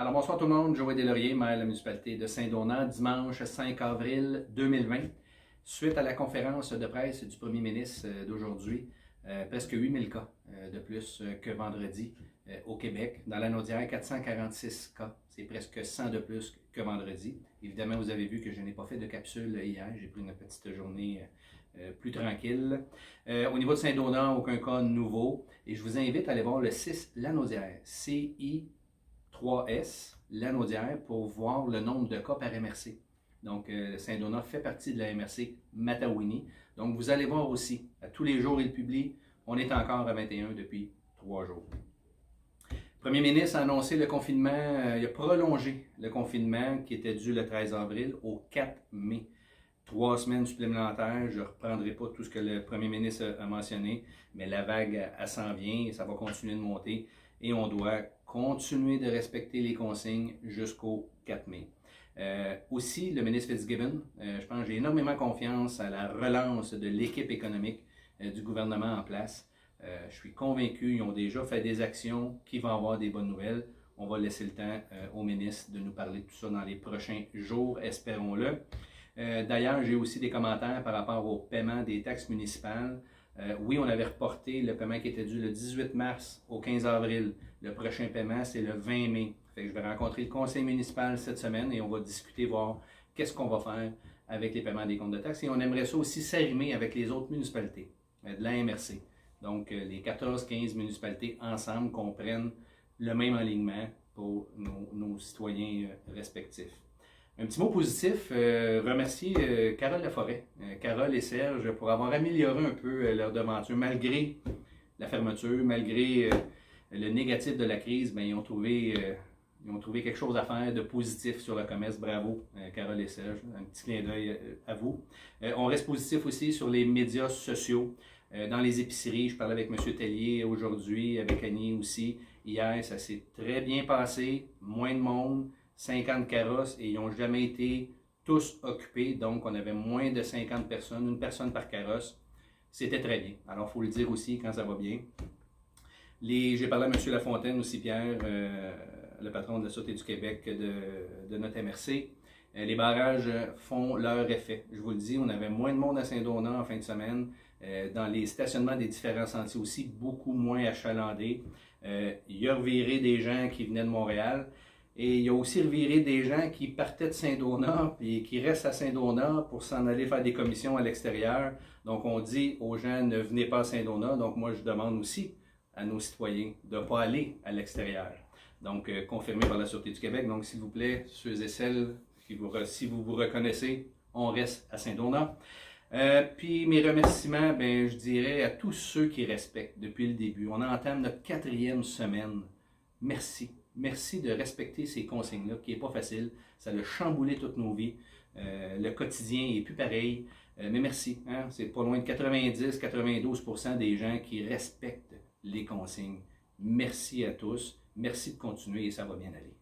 Alors bonsoir tout le monde, Joël Deslauriers, maire de la municipalité de Saint-Donat, dimanche 5 avril 2020. Suite à la conférence de presse du premier ministre d'aujourd'hui, presque 8000 cas de plus que vendredi au Québec. Dans la Naudière, 446 cas, c'est presque 100 de plus que vendredi. Évidemment, vous avez vu que je n'ai pas fait de capsule hier, j'ai pris une petite journée plus tranquille. Au niveau de Saint-Donat, aucun cas nouveau. Et je vous invite à aller voir le 6 La Naudière, CI3S, La Naudière, pour voir le nombre de cas par MRC. Donc, Saint-Donat fait partie de la MRC Matawini. Donc, vous allez voir aussi, à tous les jours, il publie. On est encore à 21 depuis 3 jours. Le premier ministre a annoncé le confinement, il a prolongé le confinement qui était dû le 13 avril au 4 mai. 3 semaines supplémentaires, je ne reprendrai pas tout ce que le premier ministre a mentionné, mais la vague, elle s'en vient et ça va continuer de monter et on doit continuer de respecter les consignes jusqu'au 4 mai. Aussi, le ministre Fitzgibbon, je pense que j'ai énormément confiance à la relance de l'équipe économique du gouvernement en place. Je suis convaincu, ils ont déjà fait des actions qui vont avoir des bonnes nouvelles. On va laisser le temps au ministre de nous parler de tout ça dans les prochains jours, espérons-le. D'ailleurs, j'ai aussi des commentaires par rapport au paiement des taxes municipales. Oui, on avait reporté le paiement qui était dû le 18 mars au 15 avril. Le prochain paiement, c'est le 20 mai. Fait que je vais rencontrer le conseil municipal cette semaine et on va discuter, voir qu'est-ce qu'on va faire avec les paiements des comptes de taxes. Et on aimerait ça aussi s'arrimer avec les autres municipalités de la MRC. Donc, les 14-15 municipalités ensemble comprennent le même alignement pour nos citoyens respectifs. Un petit mot positif, remercier Carole Laforêt, Carole et Serge pour avoir amélioré un peu leur devanture. Malgré la fermeture, malgré le négatif de la crise, bien, ils ont trouvé quelque chose à faire de positif sur le commerce. Bravo, Carole et Serge. Un petit clin d'œil à vous. On reste positif aussi sur les médias sociaux. Dans les épiceries, je parlais avec M. Tellier aujourd'hui, avec Annie aussi. Hier, ça s'est très bien passé, moins de monde, 50 carrosses et ils n'ont jamais été tous occupés. Donc, on avait moins de 50 personnes, une personne par carrosse. C'était très bien. Alors, il faut le dire aussi quand ça va bien. J'ai parlé à M. Lafontaine aussi, Pierre, le patron de la Sûreté du Québec de notre MRC. Les barrages font leur effet. Je vous le dis, on avait moins de monde à Saint-Donat en fin de semaine. Dans les stationnements des différents sentiers aussi, beaucoup moins achalandés. Il a reviré des gens qui venaient de Montréal. Et il y a aussi reviré des gens qui partaient de Saint-Donat et qui restent à Saint-Donat pour s'en aller faire des commissions à l'extérieur. Donc, on dit aux gens, ne venez pas à Saint-Donat. Donc, moi, je demande aussi à nos citoyens de ne pas aller à l'extérieur. Donc, confirmé par la Sûreté du Québec. Donc, s'il vous plaît, ceux et celles, si vous vous reconnaissez, on reste à Saint-Donat. Puis mes remerciements, ben, je dirais à tous ceux qui respectent depuis le début. On entame notre 4e semaine. Merci. Merci de respecter ces consignes-là, qui n'est pas facile. Ça a chamboulé toutes nos vies. Le quotidien n'est plus pareil. Mais merci. Hein? C'est pas loin de 90-92% des gens qui respectent les consignes. Merci à tous. Merci de continuer et ça va bien aller.